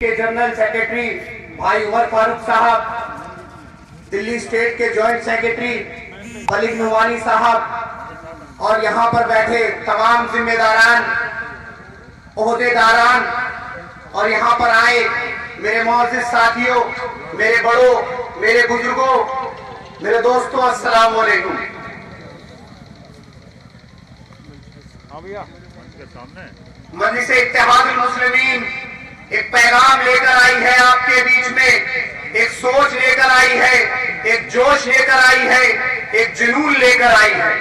के general secretary भाई उमर फारूक साहब, दिल्ली स्टेट के जॉइंट सेक्रेटरी मलिक नुवानी साहब और यहाँ पर बैठे तमाम जिम्मेदारान, ओहदेदारान और यहाँ पर आए मेरे मोअज़्ज़िज़ साथियों, मेरे बड़ों, मेरे बुजुर्गों, मेरे दोस्तों, अस्सलाम वालेकुम। मजलिस इत्तेहादुल मुस्लिमीन एक पैगाम लेकर आई है आपके बीच में, एक सोच लेकर आई है, एक जोश लेकर आई है, एक जुनून लेकर आई है।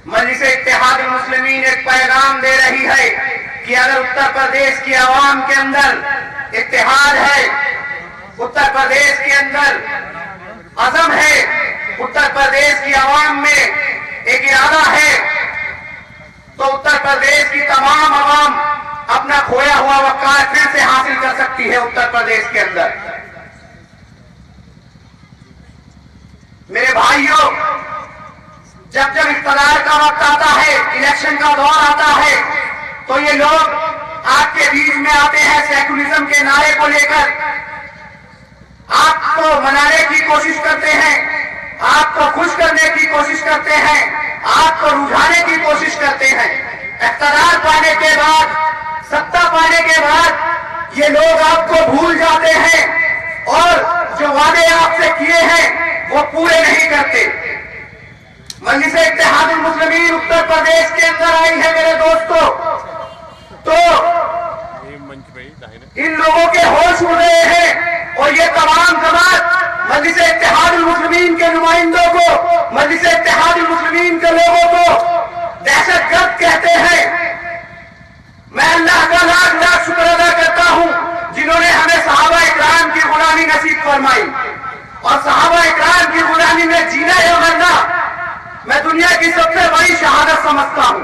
मजलिस इत्तेहादुल मुस्लिमीन एक पैगाम दे रही है कि अगर उत्तर प्रदेश की आवाम के अंदर इत्तेहाद है, उत्तर प्रदेश के अंदर अज़म है, उत्तर प्रदेश की आवाम में एक इरादा है, तो उत्तर प्रदेश की तमाम आवाम अपना खोया हुआ वक़ार फिर से हासिल कर सकती है। उत्तर प्रदेश के अंदर मेरे भाइयों, जब जब इख्तियार का वक्त आता है, इलेक्शन का दौर आता है, तो ये लोग आपके बीच में आते हैं सेकुलरिज्म के नारे को लेकर, आपको मनाने की कोशिश करते हैं, आपको खुश करने की कोशिश करते हैं, आपको रुझाने की कोशिश करते हैं। इख्तियार पाने के बाद, सत्ता पाने के बाद ये लोग आपको भूल जाते हैं और जो वादे आपसे किए हैं वो पूरे नहीं करते। मजलिस इत्तेहादुल मुस्लिमीन उत्तर प्रदेश के अंदर आई है मेरे दोस्तों, तो इन लोगों के होश उड़ रहे हैं और ये तमाम जमात मजलिस इत्तेहादुल मुस्लिमीन के नुमाइंदों को, मजलिस इत्तेहादुल मुस्लिमीन के लोगों को दहशतगर्द कहते हैं। मैं अल्लाह का लाख लाख शुक्र अदा करता हूं जिन्होंने हमें सहाबा इकराम की गुलामी नसीब फरमाई, और सहाबा इकराम की गुलामी में जीना या मरना मैं दुनिया की सबसे बड़ी शहादत समझता हूं।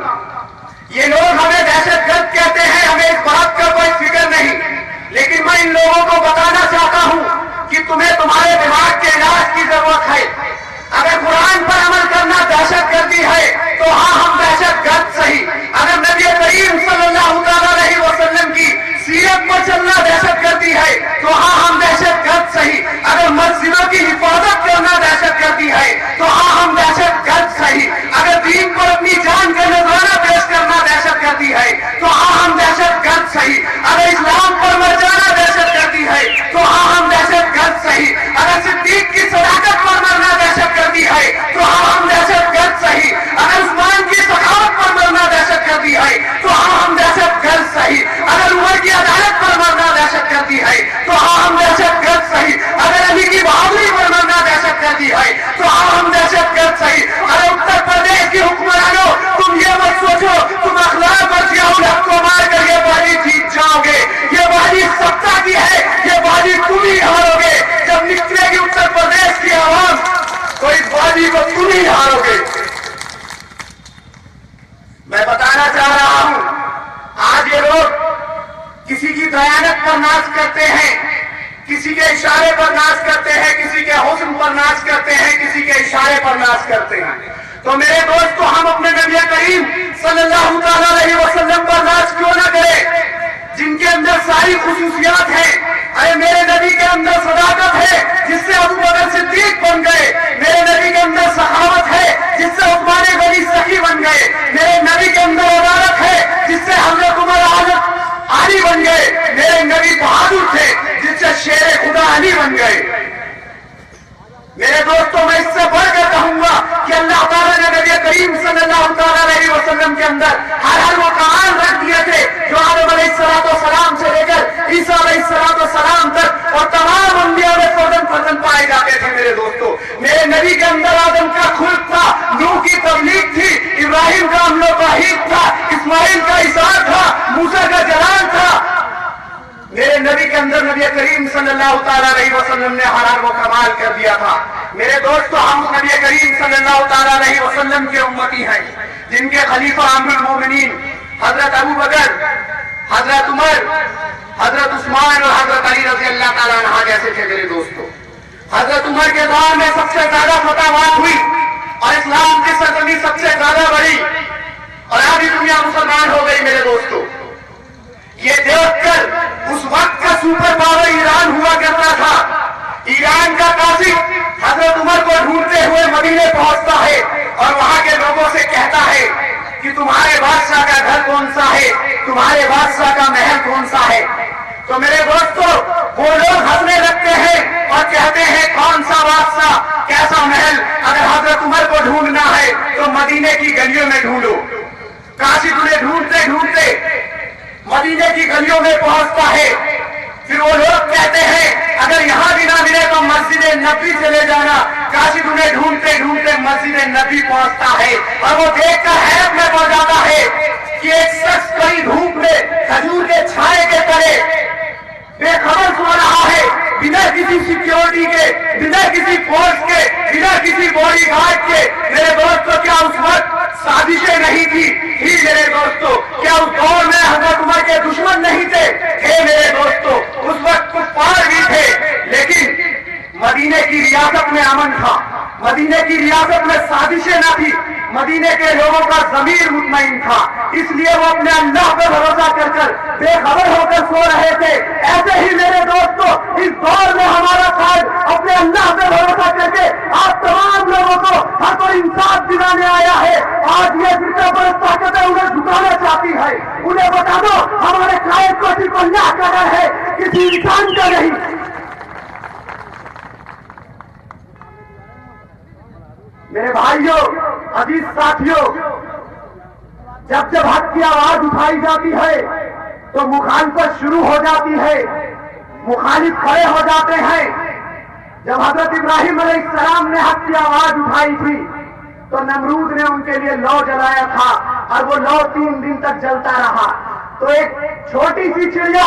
ये लोग हमें दहशतगर्द कहते हैं, हमें इस बात का कोई फिक्र नहीं, लेकिन मैं इन लोगों को बताना चाहता हूं कि तुम्हें तुम्हारे दिमाग के इलाज की जरूरत है। अगर कुरान पर अमल करना दहशतगर्दी है तो हाँ, हम दहशतगर्द सही। अगर नबी करीम सल्लल्लाहु अलैहि वसल्लम की सीरत पर चलना दहशतगर्दी है तो हाँ, हम दहशतगर्द सही। अगर मस्जिदों की हिफाजत करना दहशतगर्दी है तो हाँ, हम दहशतगर्द सही। अगर दीन को अपनी जान का नजराना पेश करना दहशतगर्दी है तो हाँ, हम दहशतगर्द सही। अगर इस्लाम पर मर जाना दहशतगर्दी है तो हाँ, हम दहशतगर्द सही। अगर सिद्दीक की सदाकत पर मरना दहशतगर्दी है तो हाँ, हम दहशतगर्द सही। अगर उस्मान की सखावत पर मरना दहशतगर्दी है तो हाँ, हम दहशतगर्द सही। अगर उमर की अदालत पर मरना दहशतगर्दी है तो हाँ, हम दहशतगर्द सही। अगर अली की बहादुरी पर मरना दहशतगर्दी है तो हाँ, हम दहशतगर्द सही। अरे उत्तर प्रदेश के हुक्मरानों, तुम ये मत सोचो तुम अखलाक और जियाउल हक को मार कर ये बाजी जीत जाओगे। ये बाजी सत्ता की है, ये बाजी तुम ही हारोगे। जब निकलेगी उत्तर प्रदेश की आवाम तो इस बाजी को तुम ही हारोगे। मैं बताना चाह रहा हूं, आज ये लोग किसी की दयानत पर नाच करते हैं, किसी के इशारे पर नाच करते हैं, किसी के हुस्न पर नाच करते हैं, किसी के इशारे पर नाच करते हैं। तो मेरे दोस्तों, हम अपने नबी करीम सल्लल्लाहु अलैहि वसल्लम पर नाच क्यों ना करें, जिनके अंदर सारी खुसूसियात है। अरे मेरे नबी के अंदर सदाकत है जिससे अबू बकर सिद्दीक बन गए। मेरे नबी के अंदर सखावत है जिससे उस्मान गनी सखी बन गए। मेरे नबी के अंदर अदालत है जिससे हजरत उमर आली बन गए। मेरे नबी बहादुर थे जिससे शेर खुदा अली बन गए। मेरे दोस्तों, मैं इससे बढ़कर कहूंगा कि अल्लाह ताला ने नबी करीम सल्लल्लाहु अलैहि वसल्लम के अंदर हर वो कमाल रख दिए थे जो आदम अलैहिस्सलाम से लेकर ईसा अलैहिस्सलाम तक और तमाम अंबिया में फर्जन पाए जाते थे। मेरे दोस्तों, मेरे नबी के अंदर आदम का खुल्क था, नूह की तबलीग थी, इब्राहिम का अमलो तौहीद था, इस्माइल का इसार था, मूसा का जलाल था। मेरे नबी के अंदर नबी करीम सल्लल्लाहु अलैहि वसल्लम ने हर वो कमाल कर दिया था। मेरे दोस्तों, हम नबी करीम सल्लल्लाहु अलैहि वसल्लम के उम्मती हैं, जिनके खलीफा अमीरुल मोमिनीन हजरत अबू बकर, हजरत उमर, हजरत उस्मान और हजरत अली रज़ी अल्लाह ताला अन्हु जैसे थे। मेरे दोस्तों, हजरत उमर के दौर में सबसे ज्यादा फतवात हुई और इस्लाम की सरजमी सबसे ज्यादा बढ़ी और आधी दुनिया मुसलमान हो गई। मेरे दोस्तों, ये देखकर उस वक्त का सुपर पावर ईरान हुआ करता था। ईरान का कासिद हजरत उमर को ढूंढते हुए मदीने पहुंचता है और वहां के लोगों से कहता है कि तुम्हारे बादशाह का घर कौन सा है, तुम्हारे बादशाह का महल कौन सा है। तो मेरे दोस्तों, वो लोग हंसने लगते हैं और कहते हैं कौन सा बादशाह, कैसा महल, अगर हजरत उमर को ढूंढना है तो मदीने की गलियों में ढूंढो। कासिद उन्हें ढूंढते ढूंढते मदीने की गलियों में पहुंचता है। फिर वो लोग कहते हैं अगर यहां भी ना मिले तो मस्जिद नबी चले जाना। कासिद उन्हें ढूंढते ढूंढते मस्जिद नबी पहुंचता है और वो देखकर हैरत में पड़ जाता है कि एक शख्स कड़ी धूप में खजूर के छाए के तले बेखबर सो रहा है, बिना किसी सिक्योरिटी के, बिना किसी फोर्स के, बिना किसी बॉडी गार्ड के। मेरे दोस्तों, क्या उस वक्त साजिशें नहीं थी? ही मेरे दोस्तों, क्या उस दौर में हजरत उमर के दुश्मन नहीं थे? मेरे दोस्तों, उस वक्त कुफ्फार भी थे, लेकिन मदीने की रियासत में अमन था, मदीने की रियासत में साजिशें न थी, मदीने के लोगों का ज़मीर मुतमईन था, इसलिए वो अपने अल्लाह पर भरोसा कर बेखबर होकर सो रहे थे। ऐसे ही मेरे दोस्तों, इस दौर में हमारा कायद अपने अल्लाह पर भरोसा करके आप तमाम लोगों को हक और इंसाफ दिलाने आया है। आज ये जितना बड़ी ताकतें उन्हें झुकाना चाहती है, उन्हें बता दो हमारे कायद को सिर्फ अल्लाह का डर है, किसी इंसान का नहीं। मेरे भाइयों, अजीज साथियों, जब जब हक की आवाज उठाई जाती है तो मुखालिफत शुरू हो जाती है, मुखालिफ खड़े हो जाते हैं। जब हजरत इब्राहिम अलैहिस्सलाम ने हक की आवाज उठाई थी तो नमरूद ने उनके लिए लौ जलाया था और वो लौ 3 दिन तक जलता रहा। तो एक छोटी सी चिड़िया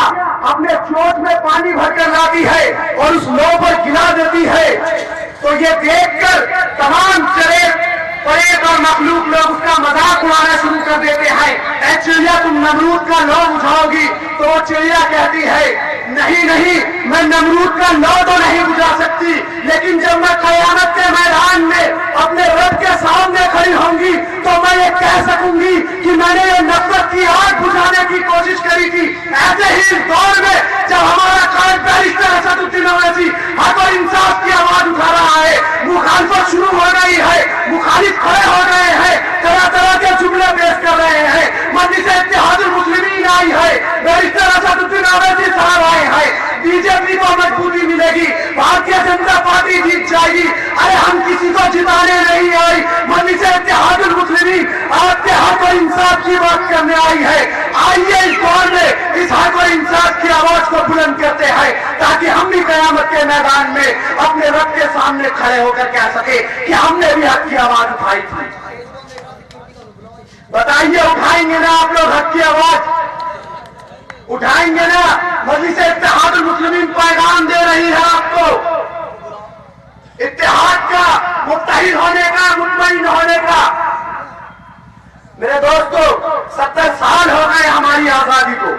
अपने चोंच में पानी भरकर लाती है और उस लौ पर गिरा देती है। तो ये देखकर तमाम चरे परेब और मखलूक लोग उसका मजाक उड़ाना शुरू कर देते हैं। ऐ चिड़िया, तुम नमरूद का लौ बुझाओगी? तो वो चिड़िया कहती है नहीं नहीं, मैं नमरूद का लौ तो नहीं बुझा सकती, लेकिन जब मैं कयामत के मैदान में अपने रब के सामने खड़ी होंगी तो मैं ये कह सकूंगी कि मैंने ये नफरत की आग बुझाने की कोशिश करी थी। ऐसे ही इस दौर में जब हमारा कायद बैरिस्टर असदुद्दीन ओवैसी हक और इंसाफ की आवाज उठा रहा है, मुखालिफत शुरू हो गई है, मुखालिफ खड़े हो गए हैं, तरह तरह के जुमले पेश कर रहे हैं, मजलिस इत्तेहादुल मुस्लिमीन आई है, बैरिस्टर असदुद्दीन ओवैसी साहब आए हैं, बीजेपी को मजबूती मिलेगी, भारतीय जनता पार्टी जीत जाएगी। अरे हम किसी को जिताने नहीं आई, मजलिस इत्तेहादुल मुस्लिमीन आपके हक और इंसाफ की बात करने आई है। आइए इस दौर में इस हक और इंसाफ की आवाज को बुलंद करते हैं ताकि हम भी कयामत के मैदान में अपने रब के सामने खड़े होकर कह सके कि हमने भी हक की आवाज उठाई थी। बताइए, उठाएंगे ना आप लोग हक की आवाज? उठाएंगे ना? मजलिस इत्तेहादुल मुस्लिमीन पैगाम दे रही है आपको इत्तेहाद का, मुत्तहिद होने का, मुतमईन होने का। मेरे दोस्तों, 70 साल हो गए हमारी आजादी को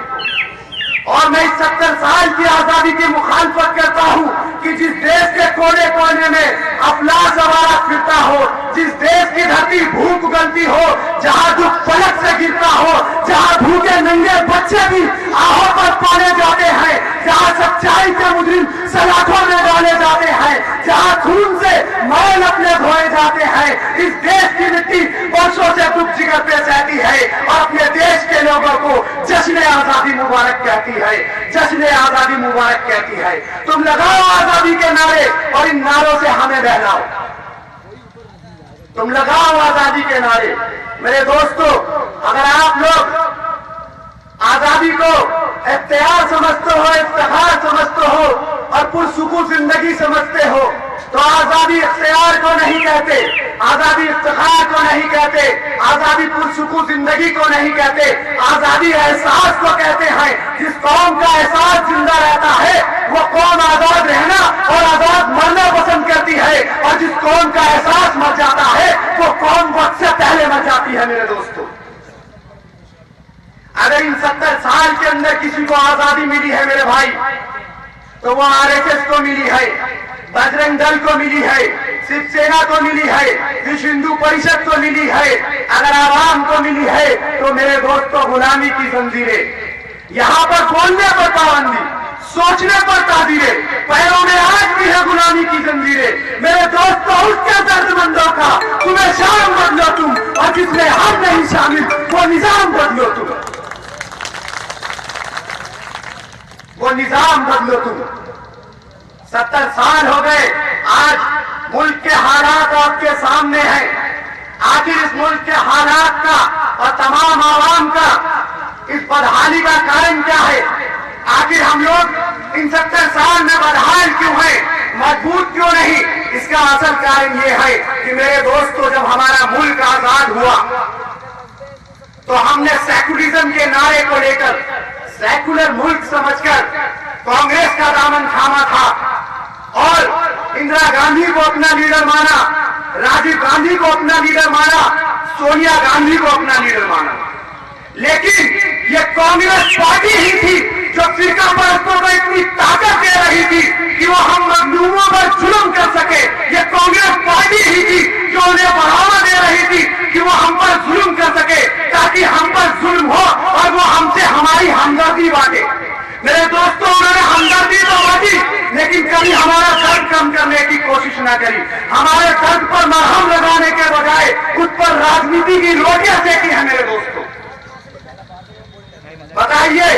और मैं इस 70 साल की आजादी की मुखालफत करता हूं कि जिस देश के कोने कोने में अफलास आवारा फिरता हो, जिस देश की धरती भूख उगलती हो, जहां दुख पलक से गिरता हो, जहां भूखे नंगे बच्चे भी आहों पर पाले जाते हैं, जहां सच्चाई के मुजरिम सलाखों में डाले जाते हैं, जहां खून से मैल अपने धोए जाते हैं, इस देश की मिट्टी वर्षों से दुख जिगर पे सहती है और अपने देश के लोगों को जश्न आजादी मुबारक कहती है, जश्न आजादी मुबारक कहती है। तुम लगाओ आजादी के नारे और इन नारों से हमें बहलाओ, तुम लगाओ आजादी के नारे। मेरे दोस्तों, अगर आप लोग आजादी को इख्तियार समझते हो, इफ्तिखार समझते हो और पुरसुकून जिंदगी समझते हो तो आजादी इख्तियार को नहीं कहते, आजादी इफ्तिखार को नहीं कहते, आजादी पुरसुकून जिंदगी को नहीं कहते, आजादी एहसास को कहते हैं। जिस कौम का एहसास जिंदा रहता है वो कौम आजाद रहना और आजाद मरना पसंद करती है, और जिस कौम का एहसास मर जाता है वो कौम वक्त से पहले मर जाती है। मेरे दोस्तों, अगर इन 70 साल के अंदर किसी को आजादी मिली है मेरे भाई, तो वो आरएसएस को मिली है, बजरंग दल को मिली है, शिवसेना को मिली है, विश्व हिंदू परिषद को मिली है। अगर आवाम को मिली है तो मेरे दोस्तों गुलामी की जंजीरें, यहां पर बोलने पर पाबंदी, सोचने पर ताजीरें, पैरों में आज भी है गुलामी की जंजीरें। मेरे दोस्तों, उसके दर्दमंदों का तुम्हें शाम बदलो तुम, और जिसमें हम नहीं शामिल वो निजाम बदलो तुम, वो निजाम बदलो तुम। 70 साल हो गए, आज मुल्क के हालात आपके सामने हैं। आखिर इस मुल्क के हालात का और तमाम आवाम का इस बदहाली का कारण क्या है? आखिर हम लोग इन 70 साल में बदहाल क्यों हैं, मजबूत क्यों नहीं? इसका असल कारण ये है कि मेरे दोस्तों, जब हमारा मुल्क आजाद हुआ तो हमने सेकुलरिज्म के नारे को लेकर, सेकुलर मुल्क समझकर कांग्रेस का दामन थामा था और इंदिरा गांधी को अपना लीडर माना, राजीव गांधी को अपना लीडर माना, सोनिया गांधी को अपना लीडर माना। लेकिन ये कांग्रेस पार्टी ही थी जो फिरका परस्तों को इतनी ताकत दे रही थी कि वो हम मजलूमों पर जुल्म कर सके। ये कांग्रेस पार्टी ही थी जो उन्हें बढ़ावा दे रही थी कि वो हम पर जुल्म कर सके, ताकि हम पर जुल्म हो और वो हमसे हमारी हमदर्दी बांटे। मेरे दोस्तों, उन्होंने हमदर्दी तो बांटी, लेकिन कभी हमारा दर्द कम करने की कोशिश न करी। हमारे दर्द पर मरहम लगाने के बजाय उस पर राजनीति की रोटियां सेकी है। मेरे दोस्तों, बताइए,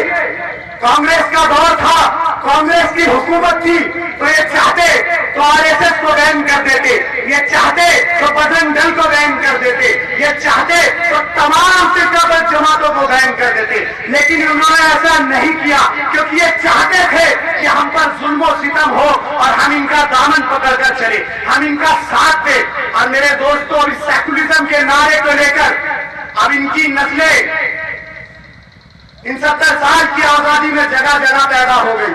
कांग्रेस का दौर था, कांग्रेस की हुकूमत थी, तो ये चाहते तो आरएसएस को बैन कर देते, ये चाहते तो बजरंग दल को बैन कर देते, ये चाहते तो तमाम फिरकाबंद जमातों को बैन कर देते। लेकिन उन्होंने ऐसा नहीं किया, क्योंकि ये चाहते थे कि हम पर जुल्म सितम हो और हम इनका दामन पकड़कर चले, हम इनका साथ दे। और मेरे दोस्तों, इस सेकुलरिज्म के नारे को लेकर अब इनकी नस्लें इन 70 साल की आजादी में जगह जगह पैदा हो गई।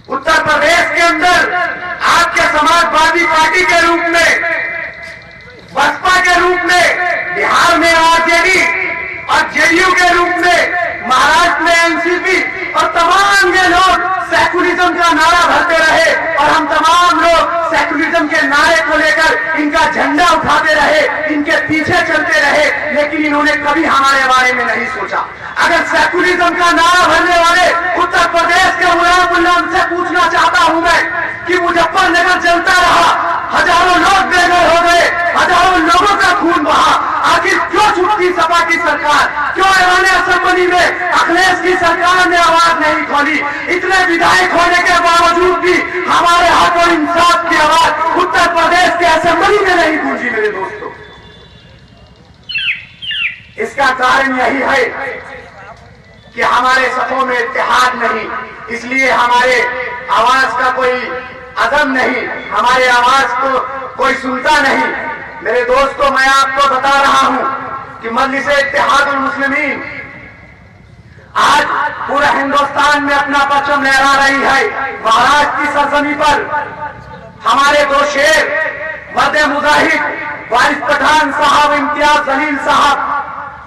उत्तर प्रदेश के अंदर आपके समाजवादी पार्टी के रूप में, बसपा के रूप में, बिहार में आरजेडी और जेडीयू के रूप में, महाराष्ट्र में एनसीपी, और तमाम ये लोग सेकुलरिज्म का नारा भरते रहे और हम तमाम लोग सेकुलरिज्म के नारे को लेकर इनका झंडा उठाते रहे, इनके पीछे चलते रहे। लेकिन इन्होंने कभी हमारे बारे में नहीं सोचा। अगर सेकुलरिज्म का नारा भरने वाले उत्तर प्रदेश के गुलाम से पूछना चाहता हूं मैं कि मुजफ्फरनगर जलता रहा, हजारों लोग बेघर हो गए, हजारों लोगों का खून बहा, आखिर क्यों छूटी सपा की सरकार? क्यों ऐवान असेंबली में अखिलेश की सरकार ने आवाज नहीं खोली? इतने विधायक होने के बावजूद भी हमारे हक और इंसाफ की आवाज उत्तर प्रदेश के असेंबली में नहीं गूंजी। मेरे दोस्तों, इसका कारण यही है कि हमारे सफों में इत्तेहाद नहीं, इसलिए हमारे आवाज का कोई अदम नहीं, हमारे आवाज को कोई सुनता नहीं। मेरे दोस्तों, मैं आपको बता रहा हूं कि मजलिस इत्तेहादुल मुस्लिमीन आज पूरे हिंदुस्तान में अपना परचम लहरा रही है। महाराष्ट्र की सरजमी पर हमारे दो शेर, मर्द मुजाहिद वारिस पठान साहब, इम्तियाज जलील साहब,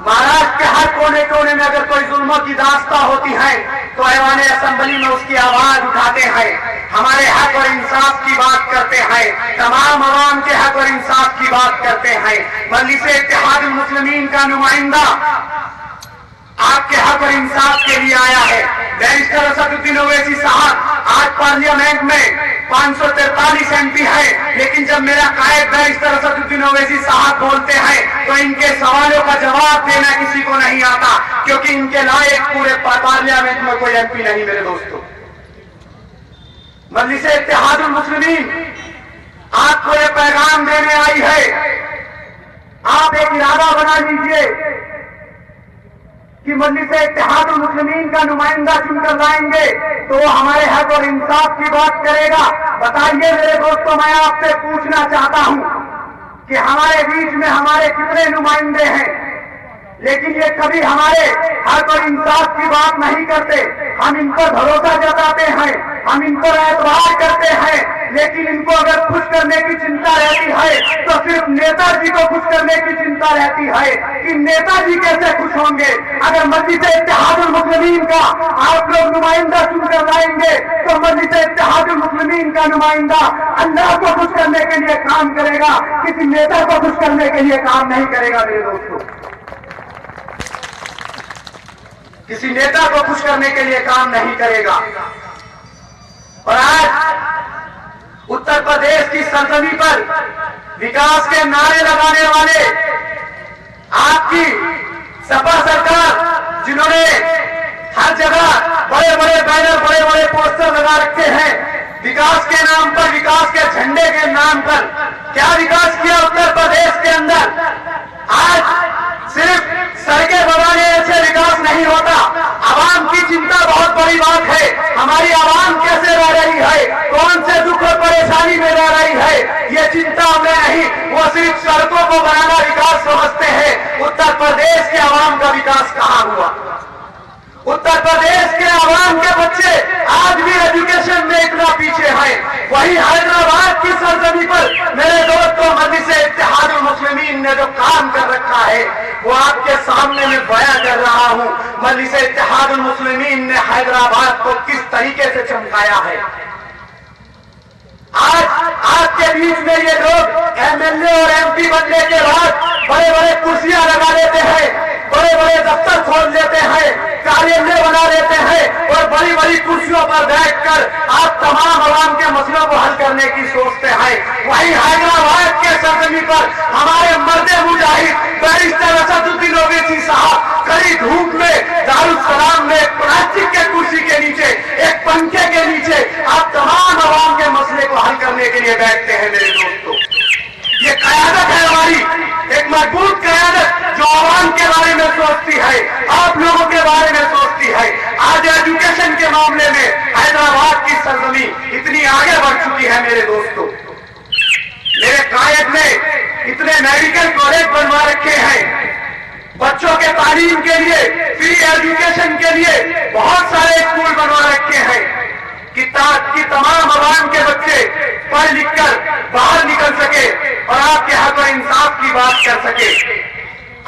महाराष्ट्र के हर कोने कोने में अगर कोई जुल्मों की दास्तां होती है तो ऐवान असेंबली में उसकी आवाज उठाते हैं, हमारे हक और इंसाफ की बात करते हैं, तमाम आवाम के हक और इंसाफ की बात करते हैं। मजलिस इत्तेहादुल मुस्लिमीन का नुमाइंदा आपके हक और इंसाफ के लिए आया है। बैरिस्टर असदुद्दीन ओवैसी साहब आज पार्लियामेंट में 543 एमपी है, लेकिन जब मेरा कायद बैरिस्टर असदुद्दीन ओवैसी साहब बोलते हैं तो इनके सवालों का जवाब देना किसी को नहीं आता, क्योंकि इनके लायक पूरे पार्लियामेंट में कोई एमपी नहीं। मेरे दोस्तों, मजलिस इत्तेहादुल मुस्लिमीन आपको ये पैगाम देने आई है। आप एक इरादा बना लीजिए कि मजलिस इत्तेहादुल मुस्लिमीन का नुमाइंदा चुनकर लाएंगे तो वो हमारे हक और इंसाफ की बात करेगा। बताइए मेरे दोस्तों, मैं आपसे पूछना चाहता हूं कि हमारे बीच में हमारे कितने नुमाइंदे हैं, लेकिन ये कभी हमारे हक और इंसाफ की बात नहीं करते। हम इन पर भरोसा जताते हैं, हम इन पर एतबार करते हैं, लेकिन इनको अगर खुश करने की चिंता रहती है तो सिर्फ नेताजी को खुश करने की चिंता रहती है कि नेताजी कैसे खुश होंगे। अगर मजलिस इत्तेहादुल मुस्लिमीन का आप लोग नुमाइंदा चुनकर लाएंगे तो मजलिस इत्तेहादुल मुस्लिमीन का नुमाइंदा अल्लाह को खुश करने के लिए काम करेगा, किसी नेता को खुश करने के लिए काम नहीं करेगा। मेरे दोस्तों, किसी नेता को खुश करने के लिए काम नहीं करेगा। और आज उत्तर प्रदेश की सरजमी पर विकास के नारे लगाने वाले आपकी सपा सरकार, जिन्होंने हर जगह बड़े बड़े बैनर, बड़े बड़े पोस्टर लगा रखे हैं विकास के नाम पर, विकास के झंडे के नाम पर, क्या विकास किया उत्तर प्रदेश के अंदर? आज सिर्फ सड़कें बनाने से विकास नहीं होता। आवाम की चिंता बहुत बड़ी बात है। हमारी आवाम कैसे रह रही है, कौन से दुख और परेशानी में रह रही है, ये चिंता हमें नहीं। वो सिर्फ सड़कों को बनाना विकास समझते हैं। उत्तर प्रदेश के आवाम का विकास कहाँ हुआ? उत्तर प्रदेश के आवाम के बच्चे आज भी एजुकेशन में इतना पीछे हैं। वही हैदराबाद की सरजमी पर मेरे दोस्तों, मजलिस इत्तेहादुल मुस्लिमीन ने जो काम कर रखा है वो आपके सामने में बयां कर रहा हूं। मजलिस इत्तेहादुल मुस्लिमीन ने हैदराबाद को किस तरीके से चमकाया है। आज आपके बीच में ये लोग एमएलए और एमपी बनने के बाद बड़े बड़े कुर्सियां लगा लेते हैं, बड़े बड़े दफ्तर खोल लेते हैं, कार्यालय बना लेते हैं और बड़ी बड़ी कुर्सियों पर बैठकर आप तमाम आवाम के मसलों को हल करने की सोचते हैं। वही हैदराबाद के सरजमी पर हमारे मर्दे मुजाहिद बैरिस्टर असदुद्दीन ओवैसी साहब कड़ी धूप में दारुस्सलाम में प्लास्टिक के कुर्सी के नीचे, एक पंखे के नीचे आप तमाम आवाम के मसले को हल करने के लिए बैठते हैं। मेरे दोस्तों, ये कयादत है हमारी, एक मजबूत कयादत जो आवाम के बारे में सोचती है, आप लोगों के बारे में सोचती है। आज एजुकेशन के मामले में हैदराबाद की सरजमी इतनी आगे बढ़ चुकी है। मेरे दोस्तों, मेरे कायद ने इतने मेडिकल कॉलेज बनवा रखे हैं, बच्चों के तालीम के लिए, फ्री एजुकेशन के लिए बहुत सारे स्कूल बनवा रखे हैं कि तमाम आवाम के बच्चे पढ़ लिख कर बाहर निकल सके और आपके हक और इंसाफ की बात कर सके।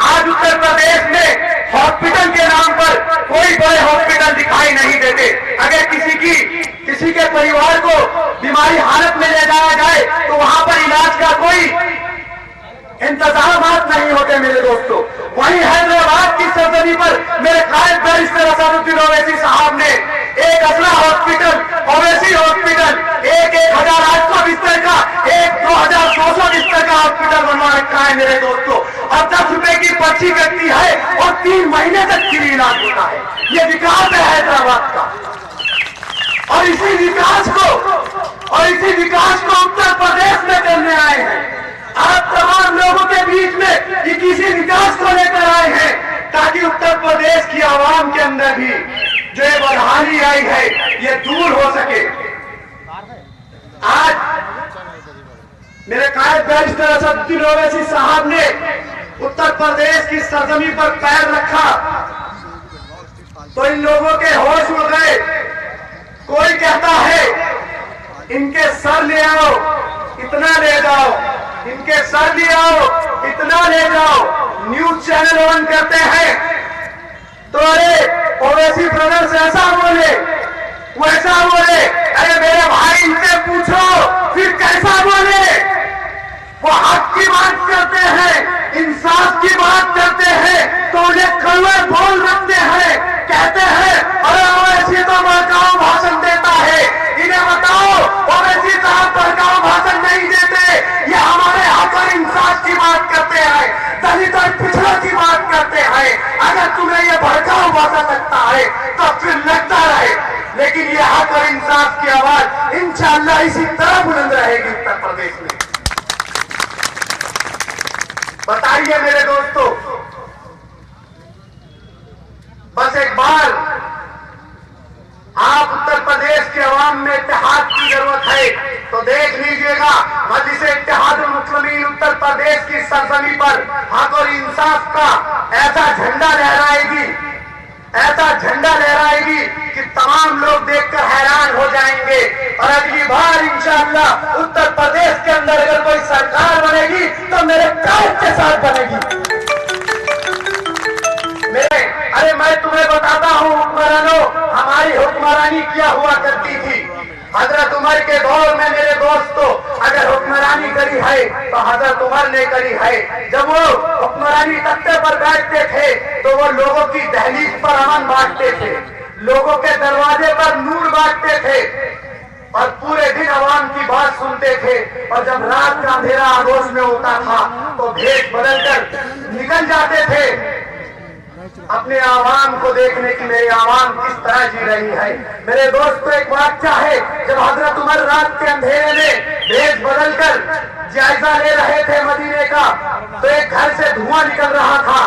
आज उत्तर प्रदेश में हॉस्पिटल के नाम पर कोई बड़े हॉस्पिटल दिखाई नहीं देते। अगर किसी के परिवार को बीमारी हालत में ले जाया जाए तो वहां पर इलाज का कोई इंतजाम नहीं होते। मेरे दोस्तों, वहीं हैदराबाद की सरजमी पर मेरे कायद बैरिस्टर असदुद्दीन ओवैसी साहब ने एक असला हॉस्पिटल, ओवैसी हॉस्पिटल, एक 1800 बिस्तर का, एक 2200 बिस्तर का हॉस्पिटल बनवा रखा है। मेरे दोस्तों, और 10 रुपए की पर्ची कटती है और 3 महीने तक फ्री इलाज होता है। ये विकास है हैदराबाद का। और इसी विकास को उत्तर प्रदेश में करने आए हैं। आप तमाम लोगों के बीच में ये किसी विकास को लेकर आए हैं ताकि उत्तर प्रदेश की आवाम के अंदर भी जो ये बदहाली आई है ये दूर हो सके। आज मेरे कायद बैरिस्टर असदुद्दीन ओवैसी साहब ने उत्तर प्रदेश की सरजमी पर पैर रखा तो इन लोगों के होश उड़ गए। कोई कहता है इनके सर ले आओ, इतना ले जाओ, इनके सर ले आओ, इतना ले जाओ। न्यूज चैनल ऑन करते हैं तो अरे ओवैसी ब्रदर्स ऐसा बोले, वैसा बोले। अरे मेरे भाई, इनसे पूछो फिर कैसा बोले। वो हक की बात करते हैं, इंसाफ की बात करते हैं तो उन्हें कड़वे बोल रखते हैं। कहते हैं अरे ओवैसी तो भड़काऊ भाषण देता है। इन्हें बताओ, ओवैसी साहब भड़काऊ भाषण नहीं देते, ये हमारे हक और इंसाफ की बात करते हैं, दलित और पिछड़ों की बात करते हैं। अगर तुम्हें ये भड़काऊ भाषा लगता है तो फिर लगता रहे, लेकिन ये हक और इंसाफ की आवाज इंशाअल्लाह इसी तरह बुलंद रहेगी उत्तर प्रदेश में। बताइए मेरे दोस्तों, बस एक बार आप उत्तर प्रदेश के अवाम में इत्तेहाद की जरूरत है तो देख लीजिएगा। मजलिस इत्तेहादुल मुस्लिमीन उत्तर प्रदेश की सरजमी पर हक और इंसाफ का ऐसा झंडा लहराएगी, ऐसा झंडा लहराएगी कि तमाम लोग देखकर हैरान हो जाएंगे। और अगली बार इंशाअल्लाह उत्तर प्रदेश के अंदर अगर कोई सरकार बनेगी तो मेरे कायद के साथ बनेगी। अरे मैं तुम्हें बताता हूँ हुक्मरानों, हमारी हुक्मरानी क्या हुआ करती थी। हजरत उमर के दौर में मेरे दोस्तों, अगर हुक्मरानी करी है तो हजरत उमर ने करी है। जब वो हुक्मरानी तख्ते पर बैठते थे तो वो लोगों की दहलीज पर अमन बांटते थे, लोगों के दरवाजे पर नूर बांटते थे और पूरे दिन आवाम की बात सुनते थे। और जब रात का अंधेरा आगोश में होता था तो भेष बदलकर निकल जाते थे अपने आवाम को देखने की मेरी आवाम किस तरह जी रही है। मेरे दोस्तों, एक वाक़या है, जब हजरत उमर रात के अंधेरे में भेष बदलकर जायजा ले रहे थे मदीने का, तो एक घर से धुआं निकल रहा था,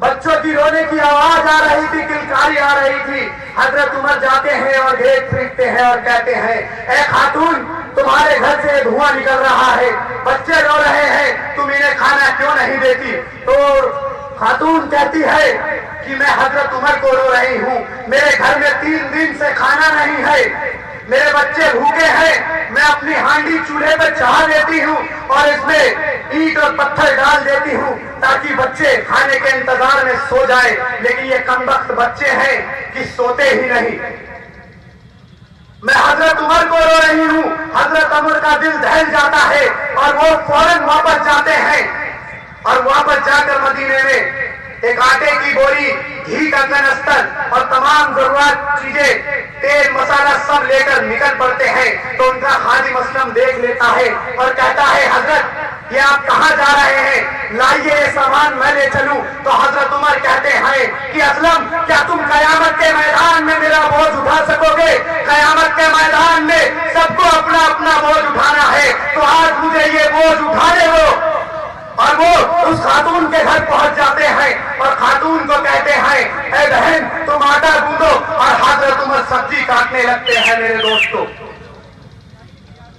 बच्चों की रोने की आवाज आ रही थी, किलकारी आ रही थी। हजरत उमर जाते हैं और घेर फेंकते हैं और कहते हैं, ए खातून, तुम्हारे घर से धुआं निकल रहा है, बच्चे रो रहे हैं, तुम इन्हें खाना क्यों नहीं देती? तो खातून कहती है कि मैं हजरत उमर को रो रही हूँ, मेरे घर में 3 दिन से खाना नहीं है, मेरे बच्चे भूखे हैं, मैं अपनी हांडी चूल्हे पर चढ़ा देती हूँ और इसमें ईंट और पत्थर डाल देती हूँ ताकि बच्चे खाने के इंतजार में सो जाए, लेकिन ये कमबख्त बच्चे हैं कि सोते ही नहीं। मैं हजरत उमर को रो रही हूँ। हजरत उमर का दिल दहल जाता है और वो फौरन वापस जाते हैं और वापस जाकर मदीने में एक आटे की बोरी, घी का कनस्तर और तमाम जरूरत चीजें, तेल मसाला सब लेकर निकल पड़ते हैं। तो उनका खादिम असलम देख लेता है और कहता है, हजरत ये आप कहाँ जा रहे हैं, लाइए ये सामान मैं ले चलूं। तो हजरत उमर कहते हैं कि असलम, क्या तुम कयामत के मैदान में मेरा बोझ उठा सकोगे? कयामत के मैदान में सबको अपना अपना बोझ उठाना है, तो आज मुझे ये बोझ उठाने दो। और वो उस खातून के घर पहुंच जाते हैं और खातून को कहते हैं, ए बहन, तुम आटा गूंदो। और हजरत उमर सब्जी काटने लगते हैं। मेरे दोस्तों,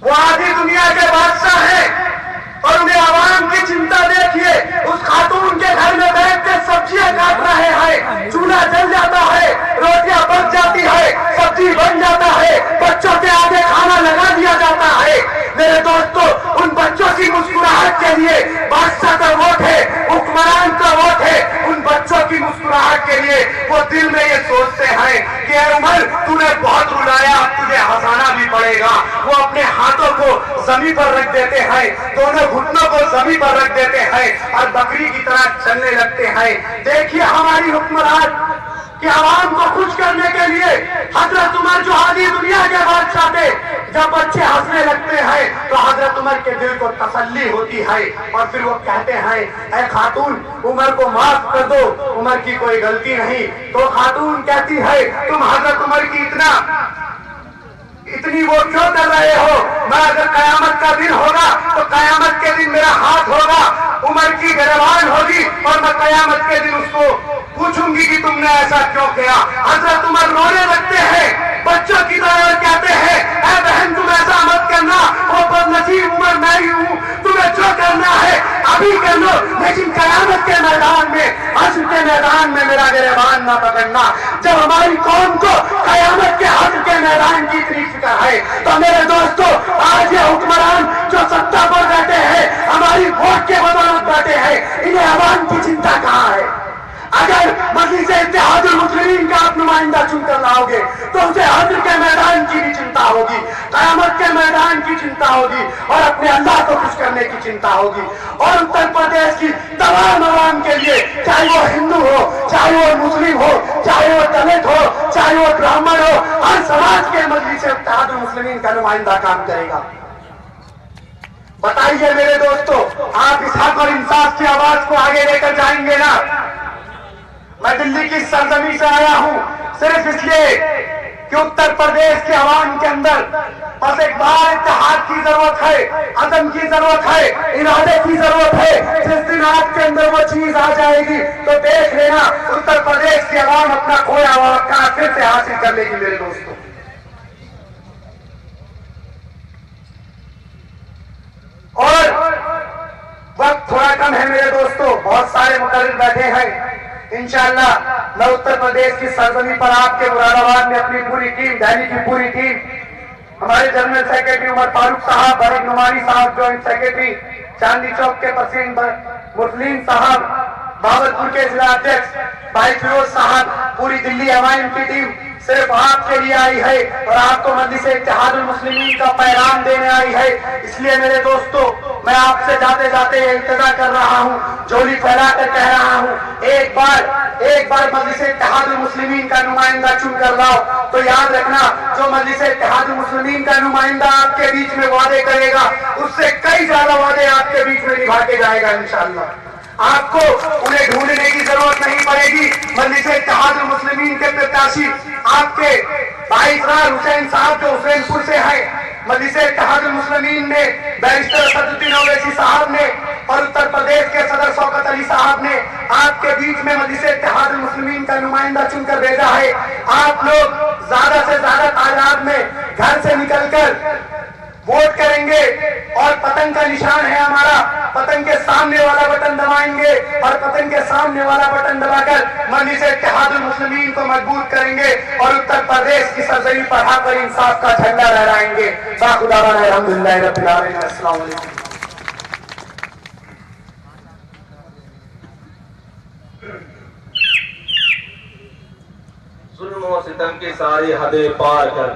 वो आधी दुनिया के बादशाह हैं और उन्हें आवाम की चिंता देखिए। उस खातून के घर में बैठ कर सब्जियां काट रहे हैं, चूल्हा जल जाता है, रोटियां पक जाती है, सब्जी बन जाता है, बच्चों के आगे खाना लगा दिया जाता है। मेरे दोस्तों, उन बच्चों की मुस्कुराहट के लिए बादशाह का वोट है, हुक्मरान का वोट है। उन बच्चों की मुस्कुराहट के लिए वो दिल में ये सोचते हैं कि उमर, तूने बहुत रुलाया, अब तुझे हंसाना भी पड़ेगा। वो अपने हाथों को जमीन पर रख देते हैं, दोनों घुटनों को जमीन पर रख देते हैं और बकरी की तरह चलने लगते हैं। देखिए हमारी हुक्मरान कि आवाम को खुश करने के लिए हजरत उमर जो आधी दुनिया के बादशाह थे, जब बच्चे हंसने लगते हैं तो हजरत उमर के दिल को तसल्ली होती है और फिर वो कहते हैं, ऐ खातून, उमर को माफ कर दो, उमर की कोई गलती नहीं। तो खातून कहती है, तुम हजरत उमर की इतनी वो क्यों कर रहे हो? मैं अगर कयामत का दिन होगा तो कयामत के दिन मेरा हाथ होगा, उमर की गिरफ्तार होगी और मैं कयामत के दिन उसको पूछूंगी कि तुमने ऐसा क्यों किया। हजरत उमर रोने लगते हैं बच्चों की तरह, कहते हैं, ऐ बहन, तुम ऐसा मत करना, वो बदनसीब उमर मैं ही हूँ, तुम्हें जो करना है अभी कर लो, लेकिन कयामत के मैदान में, हश्र के मैदान में मेरा गिरबान ना पकड़ना। जब हमारी कौम को कयामत के हश्र के मैदान की इतनी फिक्र है, तो मेरे दोस्तों, आज ये हुक्मरान जो सत्ता पर बैठे हैं, हमारी वोट के बदौलत बैठे हैं, इन्हें आवाम की चिंता कहाँ है? अगर मजलिस इत्तेहादुल मुस्लिमीन का आप नुमाइंदा चुनकर लाओगे तो उसे हश्र के मैदान की भी चिंता होगी, कयामत के मैदान की चिंता होगी और अपने अल्लाह को खुश करने की चिंता होगी। और उत्तर प्रदेश की तमाम आवाम के लिए, चाहे वो हिंदू हो, चाहे वो मुस्लिम हो, चाहे वो दलित हो, चाहे वो ब्राह्मण हो, हर समाज के मजलिस इत्तेहादुल मुस्लिमीन का नुमाइंदा काम करेगा। बताइए मेरे दोस्तों, आप इस हक और इंसाफ की आवाज को आगे लेकर जाएंगे ना? मैं दिल्ली की सरजमी से आया हूं सिर्फ इसलिए कि उत्तर प्रदेश के अवाम के अंदर बस एक बार इत्तेहाद की जरूरत है, अज़म की जरूरत है, इरादे की जरूरत है। जिस दिन आपके अंदर वो चीज आ जाएगी तो देख लेना, उत्तर प्रदेश के अवाम अपना खोया हुआ फिर से हासिल कर लेगी। मेरे दोस्तों, और वक्त थोड़ा कम है मेरे दोस्तों, बहुत सारे मुकर्रिर बैठे हैं। इंशाअल्लाह मैं उत्तर प्रदेश की सरजमी पर आपके मुरादाबाद में अपनी पूरी टीम, दिल्ली की पूरी टीम, हमारे जनरल सेक्रेटरी उमर फारूक साहब, बरीक नुमानी साहब, ज्वाइंट सेक्रेटरी चांदनी चौक के पसीन मुस्लिम साहब, बाबरपुर के जिला अध्यक्ष भाई फिरोज साहब, पूरी दिल्ली हमारी की टीम, सिर्फ आपके लिए आई है और आपको मजलिस इत्तेहादुल मुस्लिमीन का पैगाम देने आई है। इसलिए मेरे दोस्तों, मैं आपसे जाते जाते इल्तिजा कर रहा हूँ, झोली फैला कर कह रहा हूँ, एक बार मजलिस इत्तेहादुल मुस्लिमीन का नुमाइंदा चुन कर लाओ। तो याद रखना, जो मजलिस इत्तेहादुल मुस्लिमीन का नुमाइंदा आपके बीच में वादे करेगा, उससे कई ज्यादा वादे आपके बीच में निभा के जाएगा इंशाअल्लाह। आपको उन्हें ढूंढने की जरूरत नहीं पड़ेगी। मजलिस इत्तेहादुल मुस्लिमीन के प्रत्याशी आपके भाई इकरार हुसैन साहब जो हुसैनपुर से हैं, मजलिस इत्तेहादुल मुस्लिमीन ने बैरिस्टर असदुद्दीन ओवैसी साहब ने और उत्तर प्रदेश के सदर शौकत अली साहब ने आपके बीच में मजलिस इत्तेहादुल मुस्लिमीन का नुमाइंदा चुनकर भेजा है। आप लोग ज्यादा से ज्यादा तादाद में घर से निकलकर वोट करेंगे और पतंग का निशान है हमारा, पतंग के सामने वाला बटन दबाएंगे और पतंग के सामने वाला बटन दबाकर मजलिस इत्तेहादुल मुस्लिमीन को मजबूत करेंगे और उत्तर प्रदेश की सरजमीं पर हक और इंसाफ का झंडा लहराएंगे। बाखुदावाना अल्हम्दुलिल्लाह रब्बिल आलमीन। अस्सलाम वालेकुम। जुल्म और सितम की सारी हदें पार कर